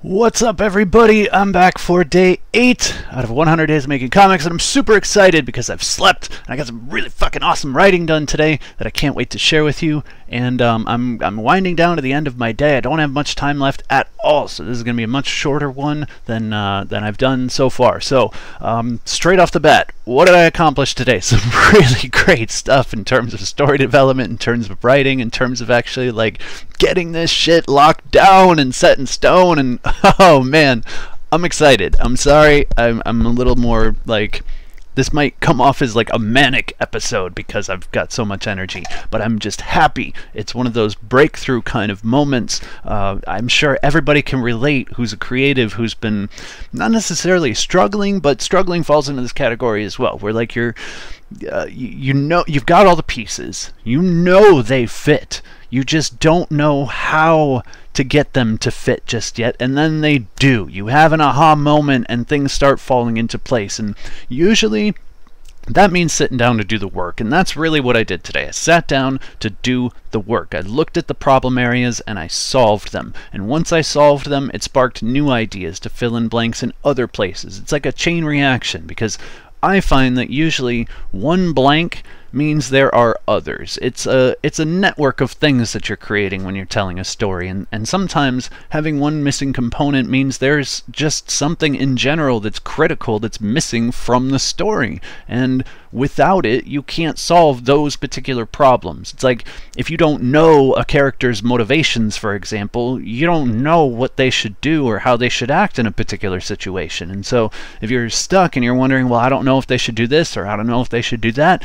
What's up, everybody? I'm back for day 8 out of 100 days of making comics, and I'm super excited because I've slept and I got some really fucking awesome writing done today that I can't wait to share with you. And I'm winding down to the end of my day. I don't have much time left at all, so this is going to be a much shorter one than I've done so far. So straight off the bat, what did I accomplish today? Some really great stuff in terms of story development, in terms of writing, in terms of actually like getting this shit locked down and set in stone. And oh man, I'm excited. I'm sorry, I'm a little more like, this might come off as like a manic episode because I've got so much energy, but I'm just happy. It's one of those breakthrough kind of moments. I'm sure everybody can relate who's a creative, who's been not necessarily struggling, but struggling falls into this category as well, where like you know, you've got all the pieces, you know they fit, you just don't know how to get them to fit just yet, and then they do. You have an aha moment and things start falling into place, and usually that means sitting down to do the work, and that's really what I did today. I sat down to do the work. I looked at the problem areas and I solved them, and once I solved them, it sparked new ideas to fill in blanks in other places. It's like a chain reaction, because I find that usually one blank means there are others. It's a network of things that you're creating when you're telling a story, and sometimes having one missing component means there's just something in general that's critical that's missing from the story, and without it you can't solve those particular problems. It's like if you don't know a character's motivations, for example, you don't know what they should do or how they should act in a particular situation. And so if you're stuck and you're wondering, well, I don't know if they should do this or I don't know if they should do that,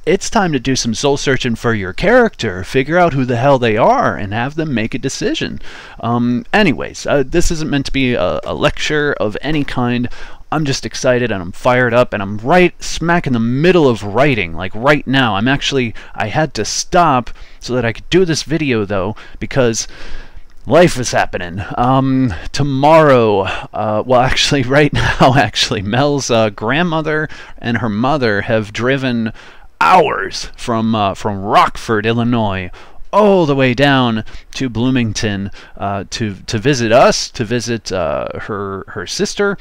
it's time to do some soul searching for your character, figure out who the hell they are, and have them make a decision. Anyways, this isn't meant to be a lecture of any kind. I'm just excited and I'm fired up, and I'm right smack in the middle of writing, like right now. I had to stop so that I could do this video though, because life is happening. Tomorrow, well actually right now, actually, Mel's grandmother and her mother have driven hours from Rockford, Illinois, all the way down to Bloomington to visit us, to visit her sister,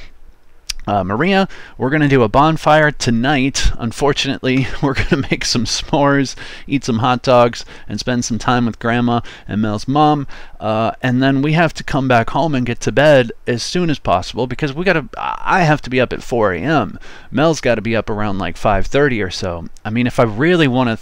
Maria. We're going to do a bonfire tonight. Unfortunately, we're going to make some s'mores, eat some hot dogs, and spend some time with Grandma and Mel's mom. And then we have to come back home and get to bed as soon as possible, because I have to be up at 4 a.m. Mel's got to be up around like 5:30 or so. I mean, if I really want to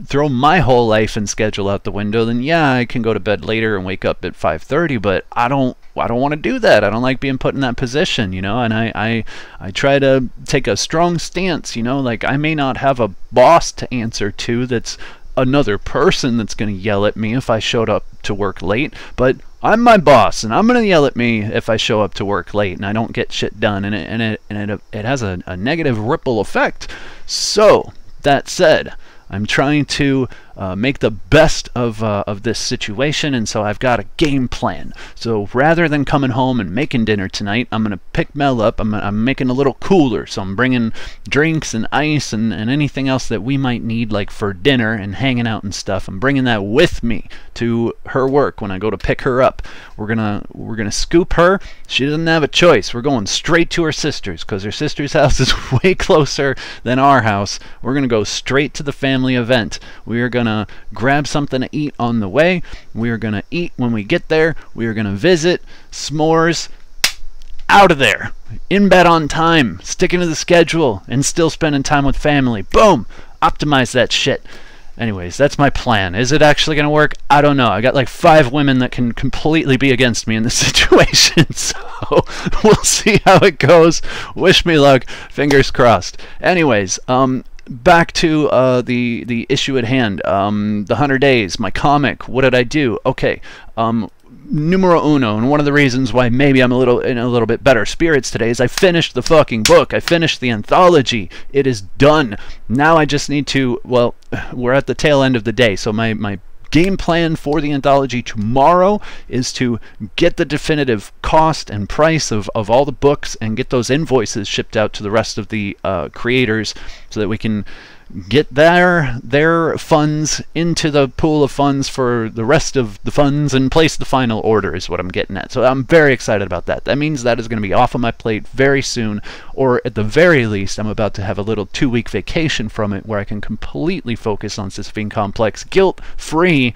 throw my whole life and schedule out the window, then yeah, I can go to bed later and wake up at 5:30, but I don't want to do that. I don't like being put in that position, you know, and I try to take a strong stance, you know, like I may not have a boss to answer to that's another person that's going to yell at me if I showed up to work late, but I'm my boss, and I'm going to yell at me if I show up to work late and I don't get shit done, and it has a negative ripple effect. So that said, I'm trying to make the best of this situation, and so I've got a game plan. So rather than coming home and making dinner tonight, I'm going to pick Mel up. I'm making a little cooler, so I'm bringing drinks and ice and anything else that we might need, like for dinner and hanging out and stuff. I'm bringing that with me to her work when I go to pick her up. We're gonna scoop her. She doesn't have a choice. We're going straight to her sister's, because her sister's house is way closer than our house. We're gonna go straight to the family event. We are gonna grab something to eat on the way. We are gonna eat when we get there. We are gonna visit, s'mores, out of there, in bed on time, sticking to the schedule, and still spending time with family. Boom! Optimize that shit. Anyways, that's my plan. Is it actually going to work? I don't know. I got like 5 women that can completely be against me in this situation, so we'll see how it goes. Wish me luck. Fingers crossed. Anyways, back to the issue at hand. The 100 Days, my comic. What did I do? Okay. numero uno, and one of the reasons why maybe I'm in a little bit better spirits today is I finished the fucking book. I finished the anthology. It is done. Now I just need to, well, we're at the tail end of the day, so my game plan for the anthology tomorrow is to get the definitive cost and price of all the books and get those invoices shipped out to the rest of the creators so that we can get their funds into the pool of funds for the rest of the funds and place the final order is what I'm getting at. So I'm very excited about that. That means that is going to be off of my plate very soon, or at the very least I'm about to have a little 2-week vacation from it where I can completely focus on Se5 Complex guilt-free.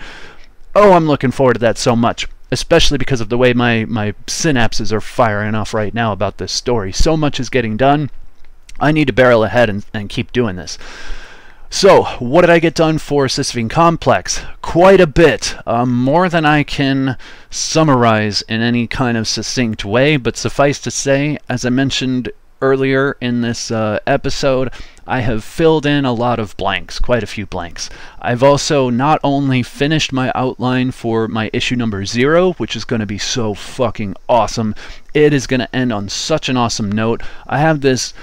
Oh, I'm looking forward to that so much, especially because of the way my synapses are firing off right now about this story. So much is getting done. I need to barrel ahead and keep doing this. So, what did I get done for Se5 Complex? Quite a bit. More than I can summarize in any kind of succinct way, but suffice to say, as I mentioned earlier in this episode, I have filled in a lot of blanks, quite a few blanks. I've also not only finished my outline for my issue number 0, which is going to be so fucking awesome. It is going to end on such an awesome note. I have this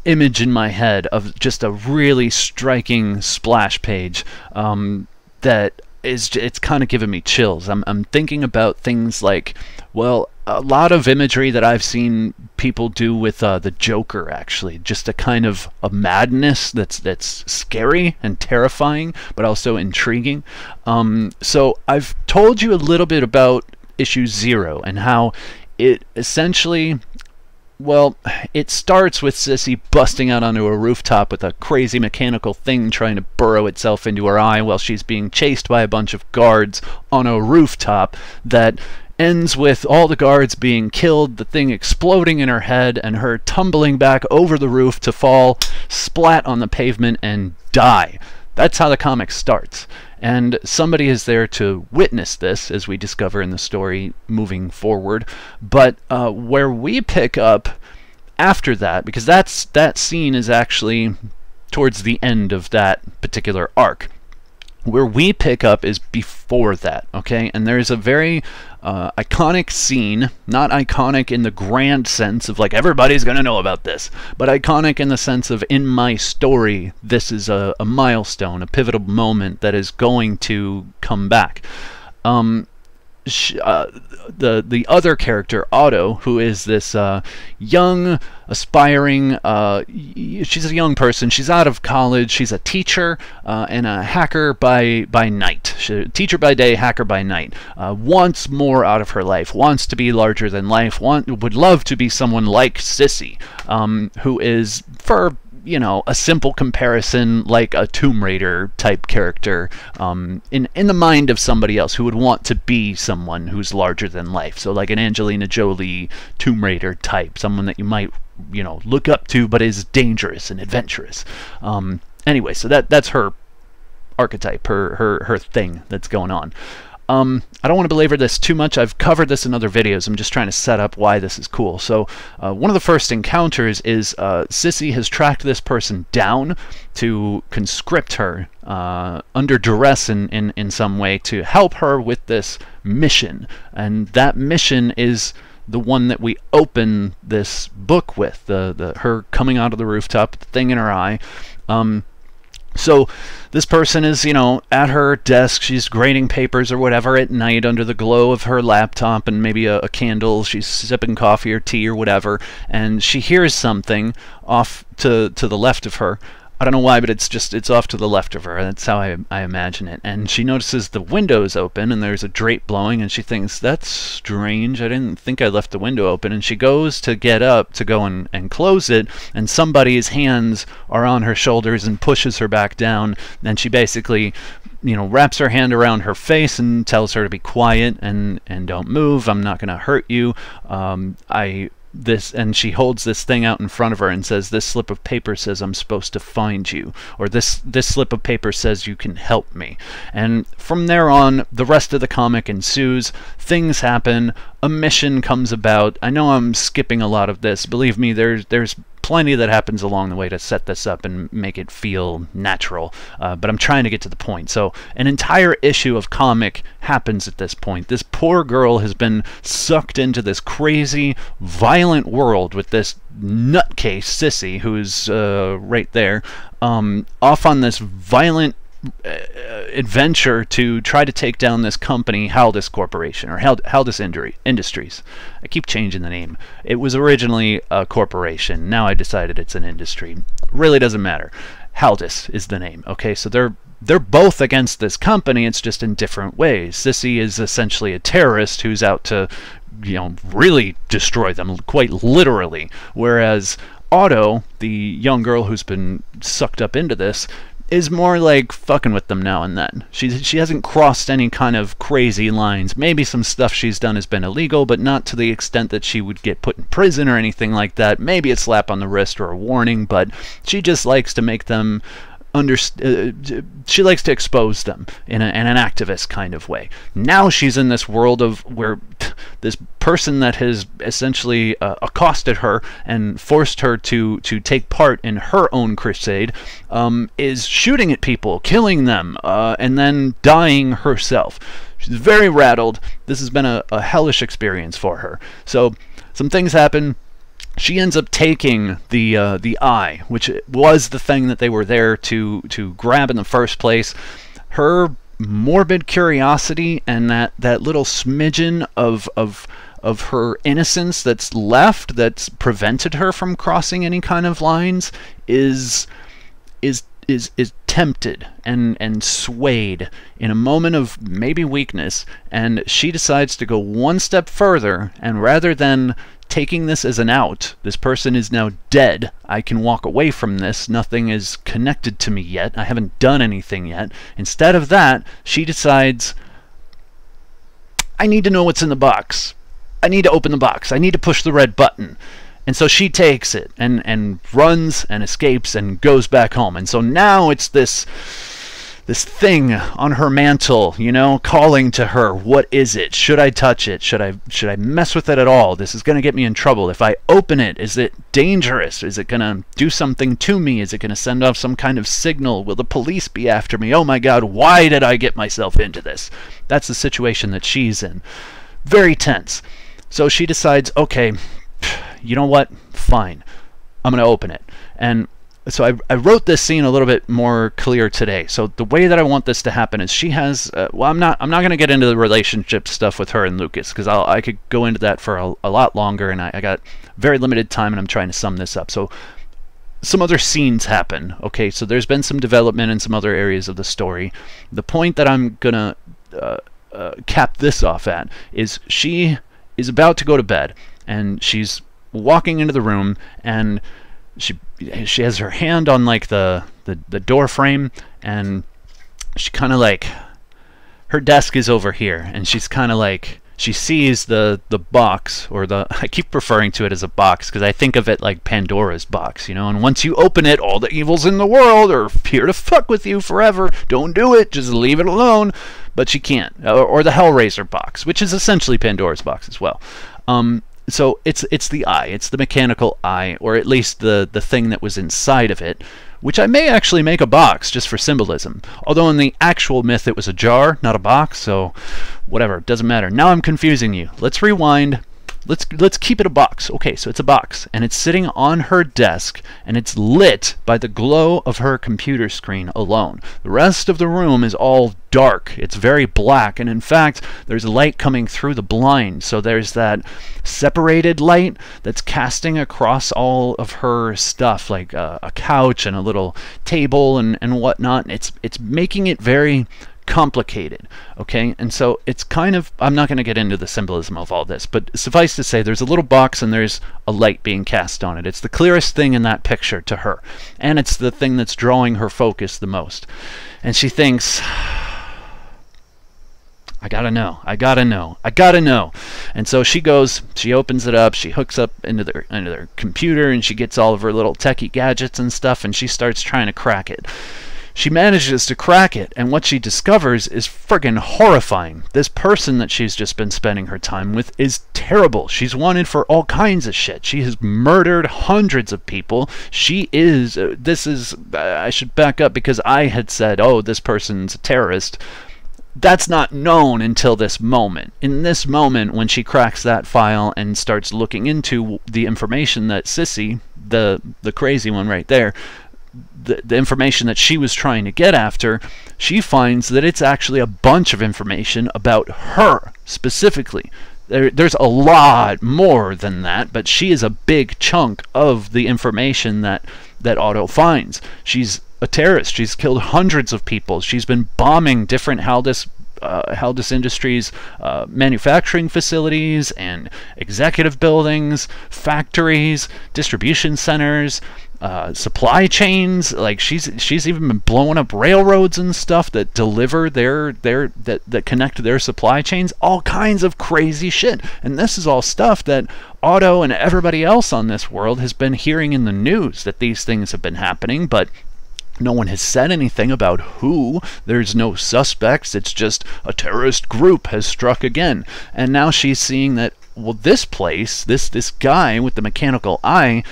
image in my head of just a really striking splash page that is, it's kind of giving me chills. I'm thinking about things like, well, a lot of imagery that I've seen people do with the Joker, actually, just a kind of a madness that's scary and terrifying, but also intriguing. So I've told you a little bit about issue 0 and how it essentially, well, it starts with Sissy busting out onto a rooftop with a crazy mechanical thing trying to burrow itself into her eye while she's being chased by a bunch of guards on a rooftop that ends with all the guards being killed, the thing exploding in her head, and her tumbling back over the roof to fall splat on the pavement and die. That's how the comic starts. And somebody is there to witness this, as we discover in the story moving forward. But where we pick up after that, because that scene is actually towards the end of that particular arc. Where we pick up is before that, okay? And there's a very iconic scene, not iconic in the grand sense of like everybody's gonna know about this, but iconic in the sense of in my story, this is a milestone, a pivotal moment that is going to come back. The other character, Otto, who is this young, aspiring, she's a young person, she's out of college, she's a teacher and a hacker by night. Teacher by day, hacker by night. Wants more out of her life, wants to be larger than life, would love to be someone like Sissy, who is, for a simple comparison, like a Tomb Raider type character in the mind of somebody else who would want to be someone who's larger than life. So like an Angelina Jolie Tomb Raider type, someone that you might look up to but is dangerous and adventurous. Anyway, so that's her archetype, her thing that's going on. I don't want to belabor this too much. I've covered this in other videos. I'm just trying to set up why this is cool. So one of the first encounters is Sissy has tracked this person down to conscript her under duress in some way to help her with this mission. And that mission is the one that we open this book with, her coming out of the rooftop, the thing in her eye. So this person is, at her desk, she's grading papers or whatever at night under the glow of her laptop and maybe a candle. She's sipping coffee or tea or whatever, and she hears something off to the left of her. I don't know why, but it's off to the left of her. That's how I imagine it. And she notices the window's open and there's a drape blowing, and she thinks, that's strange. I didn't think I left the window open. And she goes to get up to go and close it, and somebody's hands are on her shoulders and pushes her back down. And she basically, wraps her hand around her face and tells her to be quiet and don't move. I'm not going to hurt you. And she holds this thing out in front of her and says, this slip of paper says I'm supposed to find you, or this slip of paper says you can help me. And from there on, the rest of the comic ensues. Things happen, a mission comes about. I know I'm skipping a lot of this. Believe me, there's plenty that happens along the way to set this up and make it feel natural, but I'm trying to get to the point. So an entire issue of comic happens at this point. This poor girl has been sucked into this crazy, violent world with this nutcase Sissy, who's right there, off on this violent adventure to try to take down this company, Haldis Corporation, or Haldis Industries. I keep changing the name. It was originally a corporation. Now I decided it's an industry. Really doesn't matter. Haldis is the name. Okay, so they're both against this company. It's just in different ways. Sissy is essentially a terrorist who's out to, you know, really destroy them, quite literally. Whereas Otto, the young girl who's been sucked up into this, is more like fucking with them now and then. She hasn't crossed any kind of crazy lines. Maybe some stuff she's done has been illegal, but not to the extent that she would get put in prison or anything like that. Maybe a slap on the wrist or a warning, but she just likes to make them she likes to expose them in an activist kind of way. Now she's in this world of where this person that has essentially accosted her and forced her to take part in her own crusade is shooting at people, killing them, and then dying herself. She's very rattled. This has been a hellish experience for her. So some things happen. She ends up taking the eye, which was the thing that they were there to grab in the first place. Her morbid curiosity and that little smidgen of her innocence that's left, that's prevented her from crossing any kind of lines, is tempted and swayed in a moment of maybe weakness, and she decides to go one step further, and rather than taking this as an out, this person is now dead, I can walk away from this, nothing is connected to me yet, I haven't done anything yet. Instead of that, she decides, I need to know what's in the box. I need to open the box. I need to push the red button. And so she takes it and runs and escapes and goes back home. And so now it's this thing on her mantle, you know, calling to her. What is it? Should I touch it? Should I mess with it at all? This is going to get me in trouble. If I open it, is it dangerous? Is it going to do something to me? Is it going to send off some kind of signal? Will the police be after me? Oh my God, why did I get myself into this? That's the situation that she's in. Very tense. So she decides, okay, you know what? Fine. I'm going to open it. And so I wrote this scene a little bit more clear today. So the way that I want this to happen is she has well, I'm not going to get into the relationship stuff with her and Lucas, because I could go into that for a lot longer, and I got very limited time, and I'm trying to sum this up. So some other scenes happen. Okay, so there's been some development in some other areas of the story. The point that I'm gonna cap this off at is she is about to go to bed, and she's walking into the room, and she has her hand on like the door frame, and she kind of like, her desk is over here, and she's kind of like, she sees the box, or I keep referring to it as a box because I think of it like Pandora's box, you know, and once you open it, all the evils in the world are here to fuck with you forever. Don't do it, just leave it alone. But she can't. Or the Hellraiser box, which is essentially Pandora's box as well. So it's the eye, it's the mechanical eye, or at least the thing that was inside of it, which I may actually make a box just for symbolism. Although in the actual myth it was a jar, not a box, so whatever, doesn't matter. Now I'm confusing you. Let's rewind. Let's keep it a box. Okay, so it's a box, and it's sitting on her desk, and it's lit by the glow of her computer screen alone. The rest of the room is all dark. It's very black, and in fact, there's light coming through the blind, so there's that separated light that's casting across all of her stuff, like a couch and a little table and whatnot. It's making it very complicated, okay? And so it's kind of, I'm not going to get into the symbolism of all this, but suffice to say, there's a little box and there's a light being cast on it. It's the clearest thing in that picture to her, and it's the thing that's drawing her focus the most. And she thinks, I gotta know, I gotta know, I gotta know. And so she goes, she opens it up, she hooks up into their computer, and she gets all of her little techie gadgets and stuff, and she starts trying to crack it. she manages to crack it, and what she discovers is friggin' horrifying. This person that she's just been spending her time with is terrible. She's wanted for all kinds of shit. She has murdered hundreds of people. She is, I should back up because I had said, oh, this person's a terrorist. That's not known until this moment. In this moment, when she cracks that file and starts looking into the information that Sissy, the crazy one right there, the information that she was trying to get after, she finds that it's actually a bunch of information about her specifically. There's a lot more than that, but she is a big chunk of the information that Otto finds. She's a terrorist. She's killed hundreds of people. She's been bombing different Haldus Industries manufacturing facilities and executive buildings, factories, distribution centers, supply chains. Like she's even been blowing up railroads and stuff that deliver that connect their supply chains. All kinds of crazy shit. And this is all stuff that Otto and everybody else on this world has been hearing in the news, that these things have been happening, but no one has said anything about who. There's no suspects. It's just a terrorist group has struck again. And now she's seeing that, well, this place, this guy with the mechanical eye,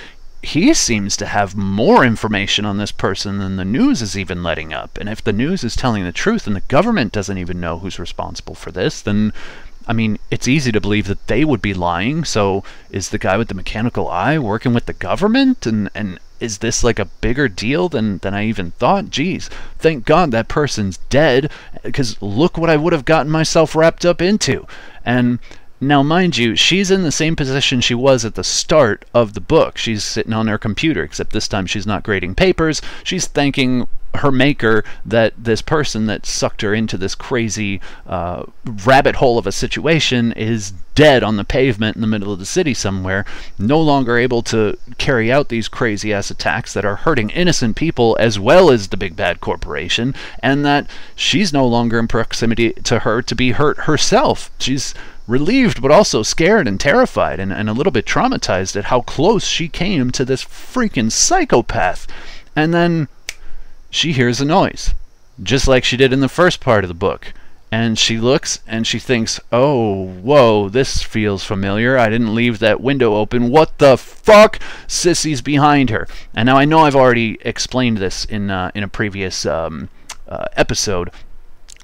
he seems to have more information on this person than the news is even letting up. And if the news is telling the truth and the government doesn't even know who's responsible for this, then, I mean, it's easy to believe that they would be lying. So is the guy with the mechanical eye working with the government? And is this like a bigger deal than I even thought? Jeez, thank God that person's dead, because look what I would have gotten myself wrapped up into. And now, mind you, she's in the same position she was at the start of the book. She's sitting on her computer, except this time she's not grading papers. She's thanking her maker that this person that sucked her into this crazy rabbit hole of a situation is dead on the pavement in the middle of the city somewhere, no longer able to carry out these crazy ass attacks that are hurting innocent people as well as the big bad corporation, and that she's no longer in proximity to her to be hurt herself. She's relieved but also scared and terrified and a little bit traumatized at how close she came to this freaking psychopath. And then she hears a noise, just like she did in the first part of the book. And she looks and she thinks, oh, whoa, this feels familiar. I didn't leave that window open. What the fuck? Sissy's behind her. And now I know I've already explained this in a previous episode,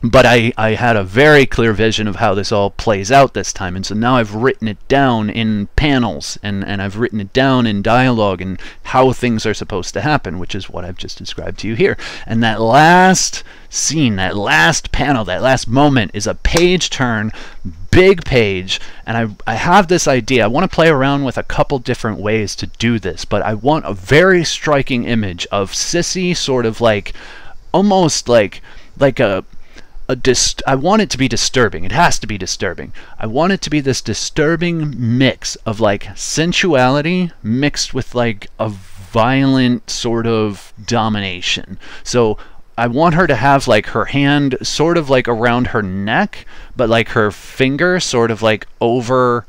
but I had a very clear vision of how this all plays out this time, and so now I've written it down in panels, and I've written it down in dialogue and how things are supposed to happen, which is what I've just described to you here. And that last scene, that last panel, that last moment is a page turn, big page, and I have this idea. I want to play around with a couple different ways to do this, but I want a very striking image of Sissy sort of like, almost like I want it to be disturbing. It has to be disturbing. I want it to be this disturbing mix of like sensuality mixed with like a violent sort of domination. So I want her to have like her hand sort of like around her neck, but like her finger sort of like over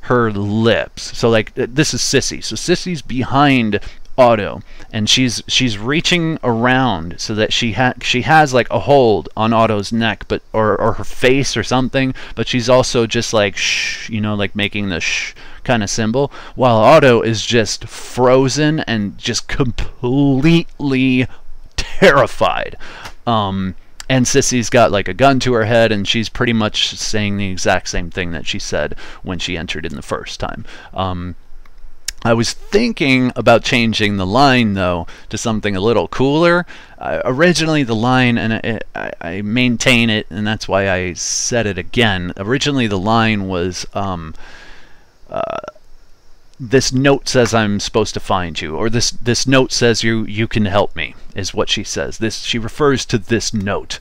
her lips. So like this is Sissy. So Sissy's behind Otto, and she's reaching around so that she has like a hold on Otto's neck, but or her face or something, but she's also just like shh, you know, like making the shh kind of symbol, while Otto is just frozen and just completely terrified. And Sissy's got like a gun to her head, and she's pretty much saying the exact same thing that she said when she entered in the first time. I was thinking about changing the line, though, to something a little cooler. Originally, the line, and I maintain it, and that's why I said it again. Originally, the line was, this note says I'm supposed to find you, or this note says you can help me, is what she says. She refers to this note.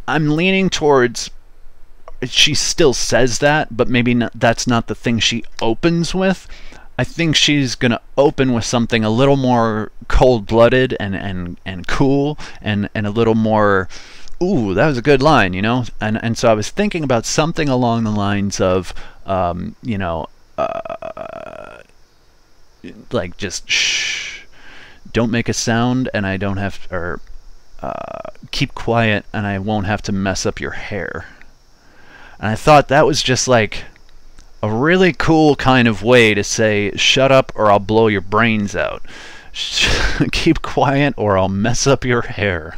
I'm leaning towards, she still says that, but maybe that's not the thing she opens with. I think she's going to open with something a little more cold-blooded and cool and a little more, ooh, that was a good line, you know? And so I was thinking about something along the lines of, you know, like just shh, don't make a sound, and I don't have, or keep quiet and I won't have to mess up your hair. And I thought that was just like a really cool kind of way to say, shut up or I'll blow your brains out. Keep quiet or I'll mess up your hair.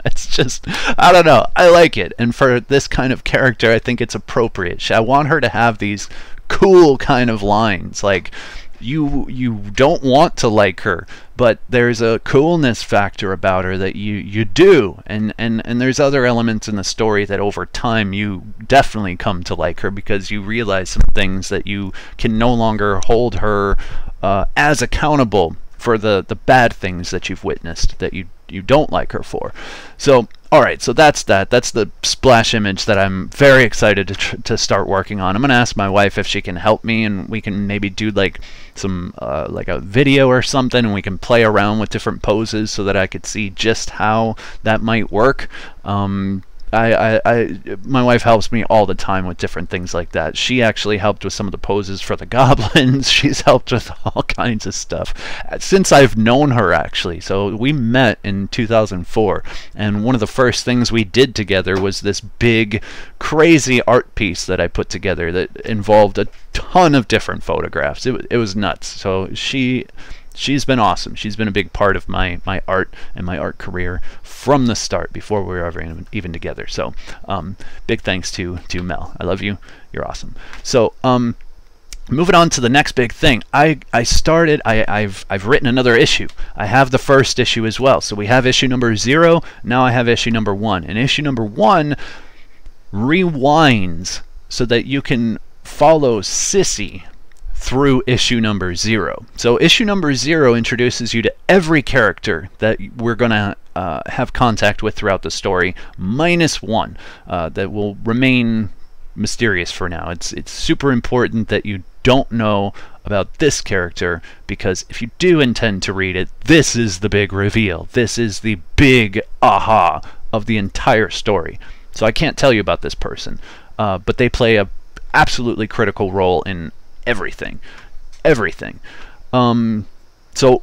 It's just, I don't know, I like it. And for this kind of character, I think it's appropriate. I want her to have these cool kind of lines, like you don't want to like her, but there's a coolness factor about her that you do, and there's other elements in the story that over time you definitely come to like her, because you realize some things that you can no longer hold her as accountable for the bad things that you've witnessed that you don't like her for. So alright, so that's the splash image that I'm very excited to start working on. I'm gonna ask my wife if she can help me, and we can maybe do like some like a video or something, and we can play around with different poses so that I could see just how that might work. My wife helps me all the time with different things like that. She actually helped with some of the poses for the goblins. She's helped with all kinds of stuff since I've known her, actually. So we met in 2004, and one of the first things we did together was this big, crazy art piece that I put together that involved a ton of different photographs. It was nuts. So she's been awesome. She's been a big part of my art and my art career from the start, before we were ever even together. So big thanks to Mel. I love you. You're awesome. So moving on to the next big thing. I've written another issue. I have the first issue as well. So we have issue number 0. Now I have issue number 1. And issue number 1 rewinds so that you can follow Sissy through issue number 0. So issue number 0 introduces you to every character that we're going to have contact with throughout the story, minus one that will remain mysterious for now. It's super important that you don't know about this character, because if you do intend to read it, this is the big reveal. This is the big aha of the entire story. So I can't tell you about this person, but they play a absolutely critical role in everything. So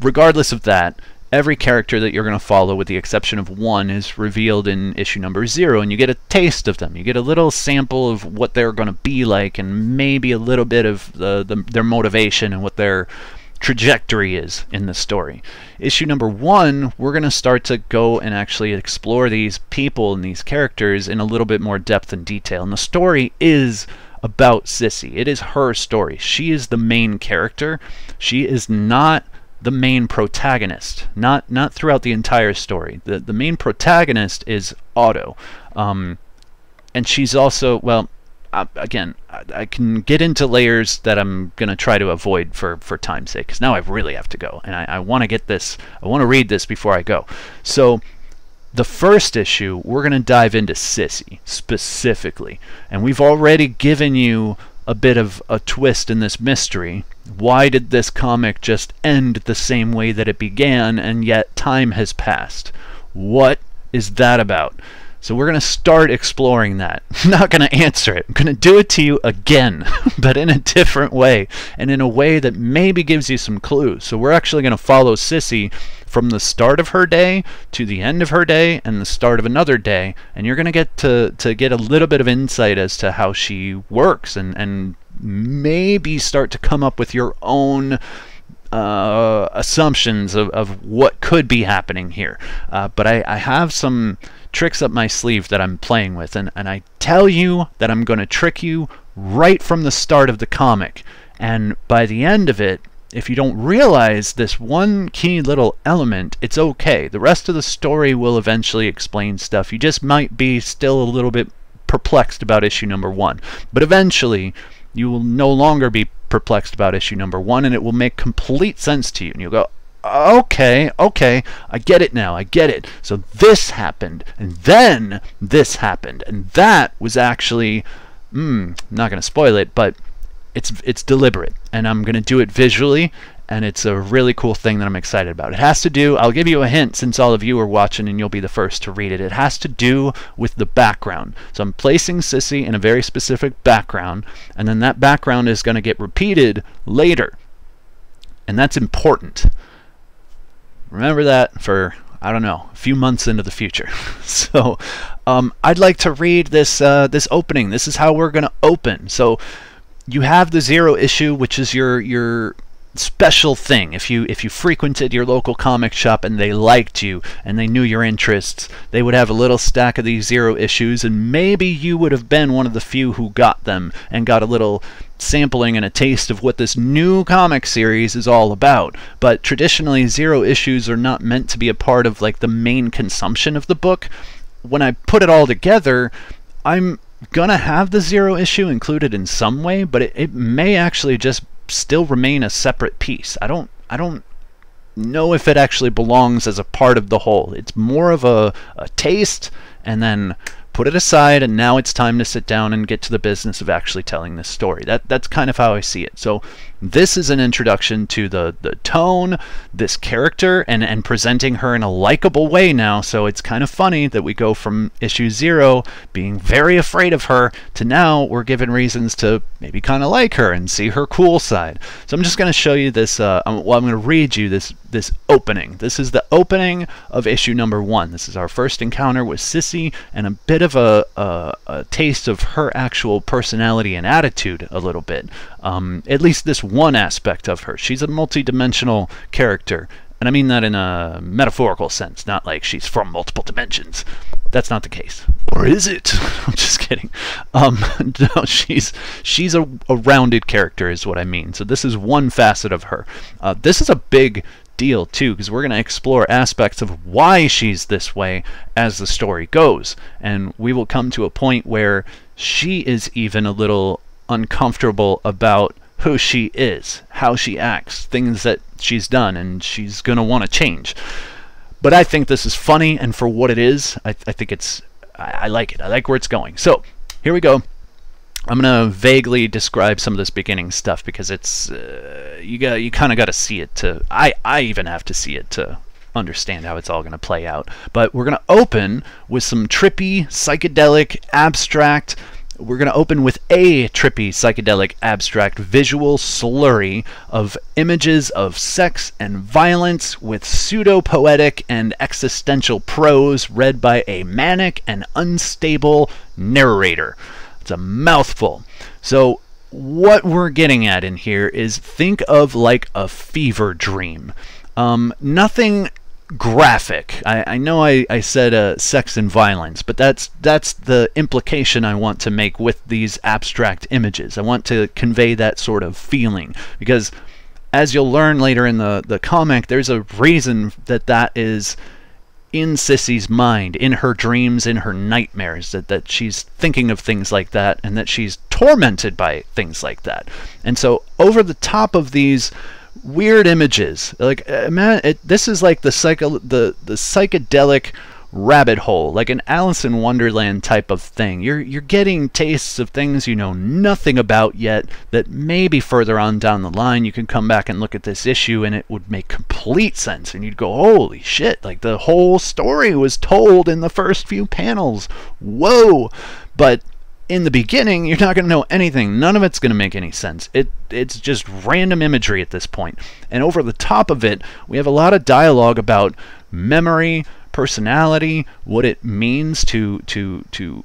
regardless of that, every character that you're going to follow, with the exception of one, is revealed in issue number 0, and you get a taste of them. You get a little sample of what they're going to be like, and maybe a little bit of their motivation and what their trajectory is in the story. Issue number 1, we're going to start to go and actually explore these people and these characters in a little bit more depth and detail. And the story is about Sissy. It is her story. She is the main character. She is not the main protagonist. Not throughout the entire story. The main protagonist is Otto. And she's also, well, again, I can get into layers that I'm going to try to avoid for time's sake, because now I really have to go, and I want to get this, I want to read this before I go. So the first issue, we're going to dive into Sissy specifically, and we've already given you a bit of a twist in this mystery. Why did this comic just end the same way that it began, and yet time has passed? What is that about? So we're going to start exploring that. I'm not going to answer it. I'm going to do it to you again, but in a different way, and in a way that maybe gives you some clues. So we're actually going to follow Sissy from the start of her day to the end of her day and the start of another day, and you're going to get to get a little bit of insight as to how she works, and maybe start to come up with your own assumptions of what could be happening here. But I have some tricks up my sleeve that I'm playing with, and I tell you that I'm going to trick you right from the start of the comic, and by the end of it, if you don't realize this one key little element, it's okay. The rest of the story will eventually explain stuff. You just might be still a little bit perplexed about issue number 1, but eventually you will no longer be perplexed about issue number 1, and it will make complete sense to you, and you'll go, okay, I get it now, I get it. So this happened, and then this happened, and that was actually, I'm not going to spoil it, but it's deliberate, and I'm going to do it visually, and it's a really cool thing that I'm excited about. It has to do, I'll give you a hint since all of you are watching and you'll be the first to read it. It has to do with the background. So I'm placing Sissy in a very specific background, and then that background is going to get repeated later, and that's important. Remember that for I don't know, a few months into the future. So I'd like to read this this opening. This is how we're going to open. So you have the 0 issue, which is your special thing. If you frequented your local comic shop and they liked you and they knew your interests, they would have a little stack of these 0 issues, and maybe you would have been one of the few who got them and got a little sampling and a taste of what this new comic series is all about. But traditionally 0 issues are not meant to be a part of like the main consumption of the book. When I put it all together, I'm gonna have the 0 issue included in some way, but it may actually just still remain a separate piece. I don't know if it actually belongs as a part of the whole. It's more of a taste, and then put it aside, and now it's time to sit down and get to the business of actually telling this story. That's kind of how I see it. So this is an introduction to the tone, this character, and presenting her in a likable way now. So it's kind of funny that we go from issue 0 being very afraid of her to now we're given reasons to maybe kind of like her and see her cool side. So I'm just going to show you this, I'm going to read you this opening. This is the opening of issue number 1. This is our first encounter with Sissy, and a bit of a taste of her actual personality and attitude a little bit. At least this one aspect of her. She's a multi-dimensional character, and I mean that in a metaphorical sense, not like she's from multiple dimensions. That's not the case. Or is it? I'm just kidding. No, she's a rounded character is what I mean. So this is one facet of her. This is a big deal too, because we're going to explore aspects of why she's this way as the story goes, and we will come to a point where she is even a little uncomfortable about who she is, how she acts, things that she's done, and she's going to want to change. But I think this is funny, and for what it is, I think it's, I like it. I like where it's going. So here we go. I'm gonna vaguely describe some of this beginning stuff because it's you kind of got to see it to. I even have to see it to understand how it's all gonna play out. But we're gonna open with some trippy, psychedelic, abstract. We're gonna open with a trippy, psychedelic, abstract visual slurry of images of sex and violence with pseudo-poetic and existential prose read by a manic and unstable narrator. It's a mouthful. So what we're getting at in here is, think of like a fever dream. Nothing graphic. I know I said sex and violence, but that's the implication I want to make with these abstract images. I want to convey that sort of feeling, because as you'll learn later in the comic, there's a reason that is in Sissy's mind, in her dreams, in her nightmares, that she's thinking of things like that, and that she's tormented by things like that. And so over the top of these weird images, like this is like the psychedelic rabbit hole, like an Alice in Wonderland type of thing. You're getting tastes of things you know nothing about yet, that maybe further on down the line you can come back and look at this issue and it would make complete sense, and you'd go, holy shit, like the whole story was told in the first few panels. Whoa. But in the beginning, you're not going to know anything. None of it's going to make any sense. It's just random imagery at this point. And over the top of it, we have a lot of dialogue about memory, personality, what it means to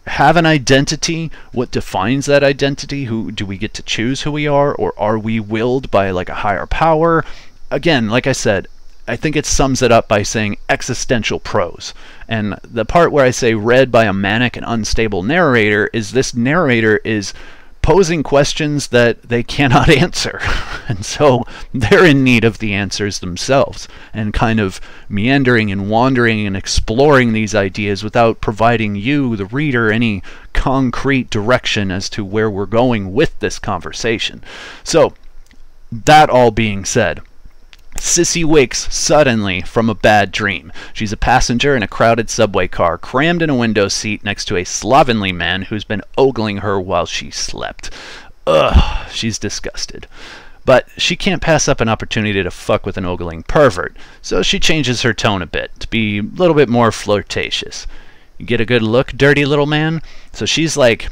have an identity, what defines that identity, who do we get to choose who we are, or are we willed by like a higher power? Again, like I said, I think it sums it up by saying existential prose. And the part where I say read by a manic and unstable narrator is this narrator is posing questions that they cannot answer. And so they're in need of the answers themselves, and kind of meandering and wandering and exploring these ideas without providing you, the reader, any concrete direction as to where we're going with this conversation. So that all being said, Sissy wakes suddenly from a bad dream. She's a passenger in a crowded subway car, crammed in a window seat next to a slovenly man who's been ogling her while she slept. Ugh, she's disgusted. But she can't pass up an opportunity to fuck with an ogling pervert, so she changes her tone a bit to be a little bit more flirtatious. You get a good look, dirty little man? So she's like,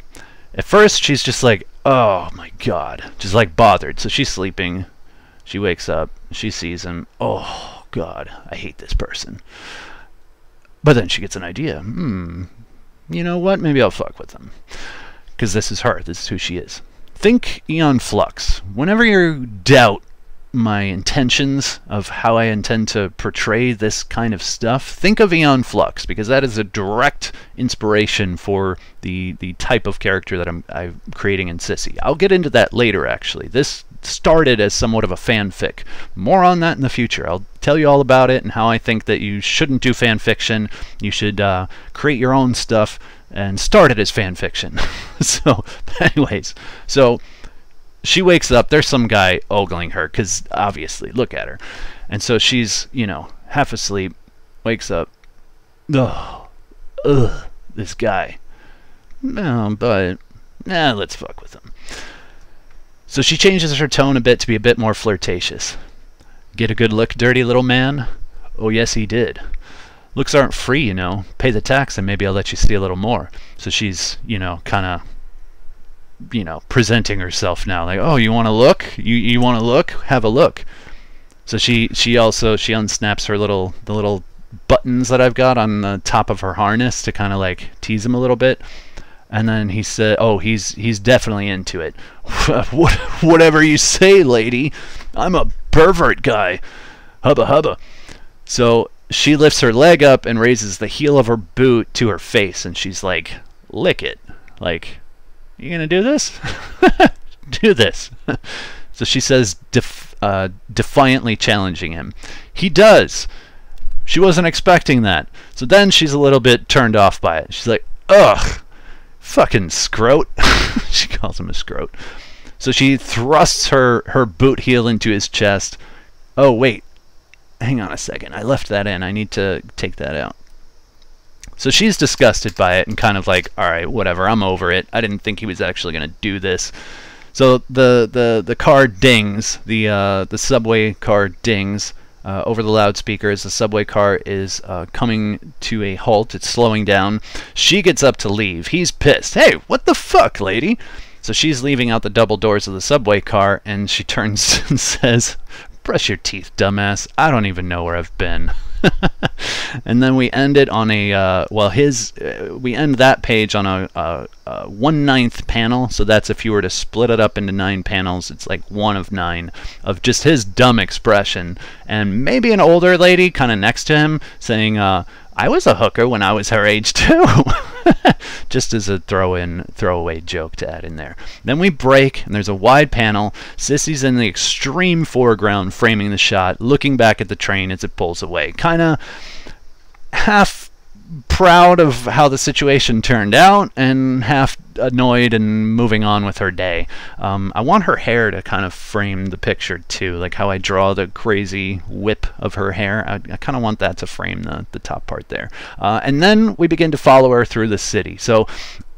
at first she's just like, oh my god, just like bothered. So she's sleeping. She wakes up, she sees him. Oh, God, I hate this person. But then she gets an idea. You know what? Maybe I'll fuck with him. Because this is her. This is who she is. Think Aeon Flux. Whenever you doubt my intentions of how I intend to portray this kind of stuff, think of Aeon Flux, because that is a direct inspiration for the type of character that I'm creating in Sissy. I'll get into that later, actually. This started as somewhat of a fanfic. More on that in the future. I'll tell you all about it and how I think that you shouldn't do fan fiction. You should create your own stuff and start it as fan fiction. So, anyways, so she wakes up, there's some guy ogling her, because obviously, look at her. And so she's, you know, half asleep, wakes up. This guy. But let's fuck with him. So she changes her tone a bit to be a bit more flirtatious. Get a good look, dirty little man? Oh, yes, he did. Looks aren't free, you know. Pay the tax and maybe I'll let you see a little more. So she's, you know, kind of, you know, presenting herself now. Like, oh, you want to look? You want to look? Have a look. So she unsnaps her the little buttons that I've got on the top of her harness to kind of like tease him a little bit. And then he said, oh, he's definitely into it. Whatever you say, lady. I'm a pervert guy. Hubba hubba. So she lifts her leg up and raises the heel of her boot to her face, and she's like, lick it. Like, you gonna do this? Do this. So she says, defiantly challenging him. He does. She wasn't expecting that. So then she's a little bit turned off by it. She's like, ugh, fucking scrote. She calls him a scrote. So she thrusts her boot heel into his chest. Oh, wait. Hang on a second. I left that in. I need to take that out. So she's disgusted by it and kind of like, all right, whatever. I'm over it. I didn't think he was actually going to do this. So the car dings. The subway car dings over the loudspeakers. The subway car is coming to a halt. It's slowing down. She gets up to leave. He's pissed. Hey, what the fuck, lady? So she's leaving out the double doors of the subway car, and she turns and says, brush your teeth, dumbass. I don't even know where I've been. And then we end it on a we end that page on a 1/9 panel. So that's if you were to split it up into 9 panels, it's like 1 of 9 of just his dumb expression, and maybe an older lady kind of next to him saying, I was a hooker when I was her age too. Just as a throwaway joke to add in there. Then we break, and there's a wide panel. Sissy's in the extreme foreground, framing the shot, looking back at the train as it pulls away. Kind of half proud of how the situation turned out, and half annoyed and moving on with her day. I want her hair to kind of frame the picture too, like how I draw the crazy whip of her hair. I kind of want that to frame the top part there. And then we begin to follow her through the city. So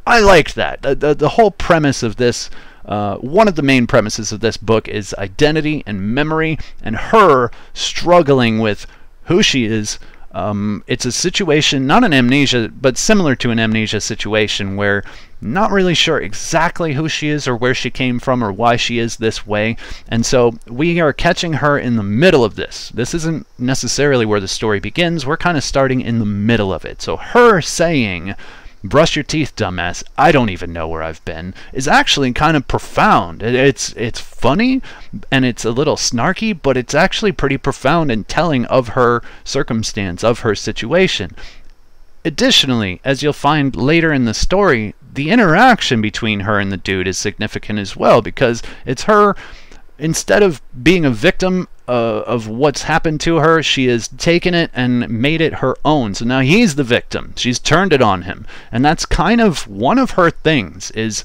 I liked that. The whole premise of this, one of the main premises of this book is identity and memory, and her struggling with who she is. It's a situation, not an amnesia, but similar to an amnesia situation where not really sure exactly who she is or where she came from or why she is this way. And so we are catching her in the middle of this. This isn't necessarily where the story begins. We're kind of starting in the middle of it. So her saying, brush your teeth, dumbass, I don't even know where I've been, is actually kind of profound. It's funny and it's a little snarky, but it's actually pretty profound and telling of her circumstance, of her situation. Additionally, as you'll find later in the story, the interaction between her and the dude is significant as well, because it's her, instead of being a victim of what's happened to her, she has taken it and made it her own. So now he's the victim. She's turned it on him. And that's kind of one of her things, is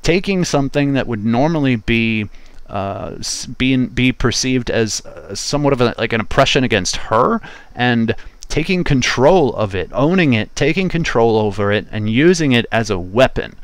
taking something that would normally be perceived as somewhat of like an oppression against her, and taking control of it, owning it, taking control over it, and using it as a weapon.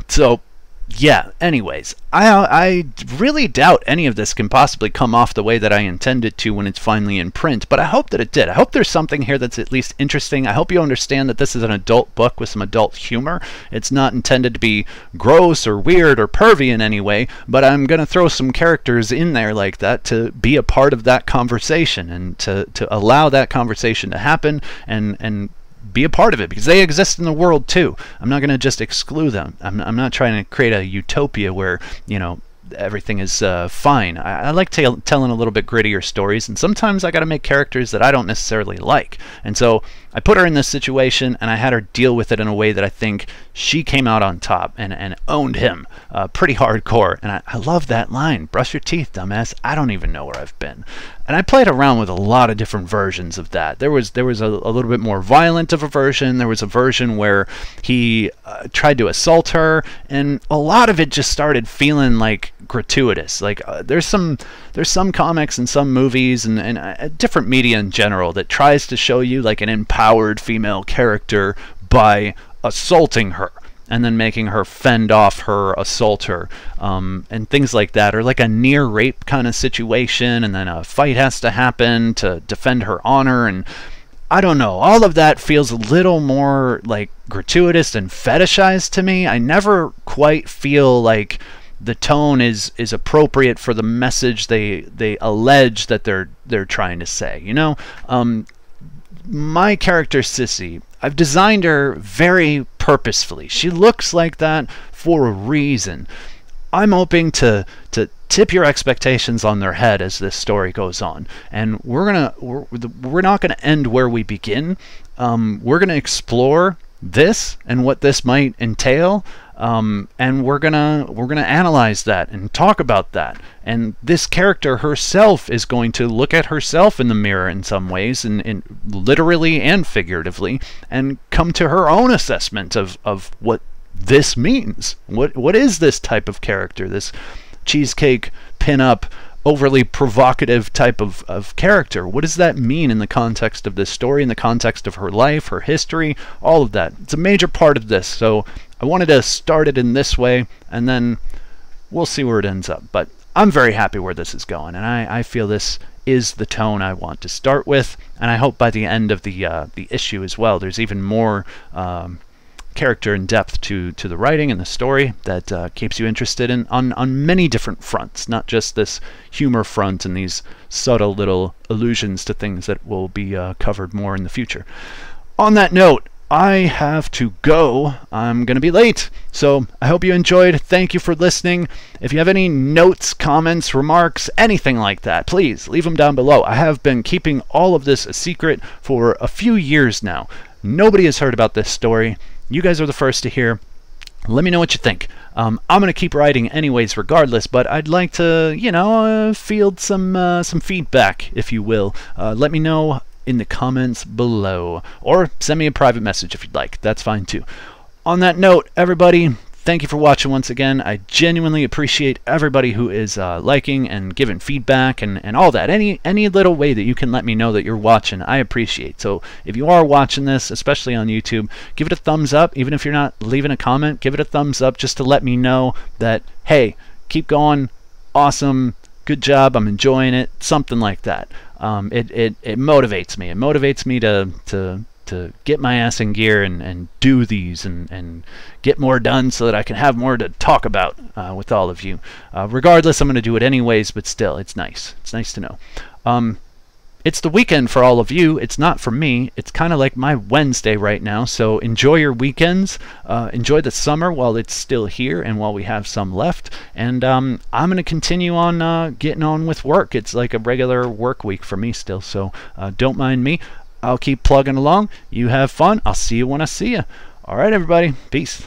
So yeah, anyways, I really doubt any of this can possibly come off the way that I intended to when it's finally in print, but I hope that it did. I hope there's something here that's at least interesting. I hope you understand that this is an adult book with some adult humor. It's not intended to be gross or weird or pervy in any way, but I'm going to throw some characters in there like that to be a part of that conversation and to allow that conversation to happen and be a part of it, because they exist in the world too. I'm not going to just exclude them. I'm not trying to create a utopia where, you know, everything is fine. I like telling a little bit grittier stories, and sometimes I got to make characters that I don't necessarily like. And so I put her in this situation, and I had her deal with it in a way that I think she came out on top and owned him pretty hardcore. And I love that line, "Brush your teeth, dumbass. I don't even know where I've been." And I played around with a lot of different versions of that. There was a little bit more violent of a version. There was a version where he tried to assault her, and a lot of it just started feeling like gratuitous. Like there's some comics and some movies and different media in general that tries to show you like an empowered female character by assaulting her and then making her fend off her assaulter, and things like that, or like a near rape kind of situation, and then a fight has to happen to defend her honor. And I don't know, all of that feels a little more like gratuitous and fetishized to me. I never quite feel like the tone is appropriate for the message they allege that they're trying to say, you know. My character Sissy, I've designed her very purposefully. She looks like that for a reason. I'm hoping to tip your expectations on their head as this story goes on, and we're not gonna end where we begin. We're gonna explore this and what this might entail, and we're gonna analyze that and talk about that. And this character herself is going to look at herself in the mirror in some ways, and literally and figuratively, and come to her own assessment of what this means. What is this type of character? This cheesecake pin-up, overly provocative type of character. What does that mean in the context of this story, in the context of her life, her history, all of that? It's a major part of this, so I wanted to start it in this way, and then we'll see where it ends up. But I'm very happy where this is going, and I feel this is the tone I want to start with, and I hope by the end of the issue as well, there's even more character and depth to the writing and the story that keeps you interested in on many different fronts, not just this humor front and these subtle little allusions to things that will be covered more in the future. On that note, I have to go. I'm going to be late. So I hope you enjoyed. Thank you for listening. If you have any notes, comments, remarks, anything like that, please leave them down below. I have been keeping all of this a secret for a few years now. Nobody has heard about this story. You guys are the first to hear. Let me know what you think. I'm going to keep writing anyways regardless, but I'd like to, you know, field some feedback, if you will. Let me know in the comments below, or send me a private message if you'd like. That's fine too. On that note, everybody, thank you for watching once again. I genuinely appreciate everybody who is liking and giving feedback and all that. Any little way that you can let me know that you're watching, I appreciate. So if you are watching this, especially on YouTube, give it a thumbs up. Even if you're not leaving a comment, give it a thumbs up just to let me know that, hey, keep going, awesome, good job, I'm enjoying it, something like that. It motivates me. It motivates me to get my ass in gear and do these and get more done so that I can have more to talk about with all of you. Regardless, I'm going to do it anyways, but still, it's nice. It's nice to know. It's the weekend for all of you. It's not for me. It's kind of like my Wednesday right now, so enjoy your weekends. Enjoy the summer while it's still here and while we have some left. And I'm going to continue on getting on with work. It's like a regular work week for me still, so don't mind me. I'll keep plugging along. You have fun. I'll see you when I see you. All right, everybody. Peace.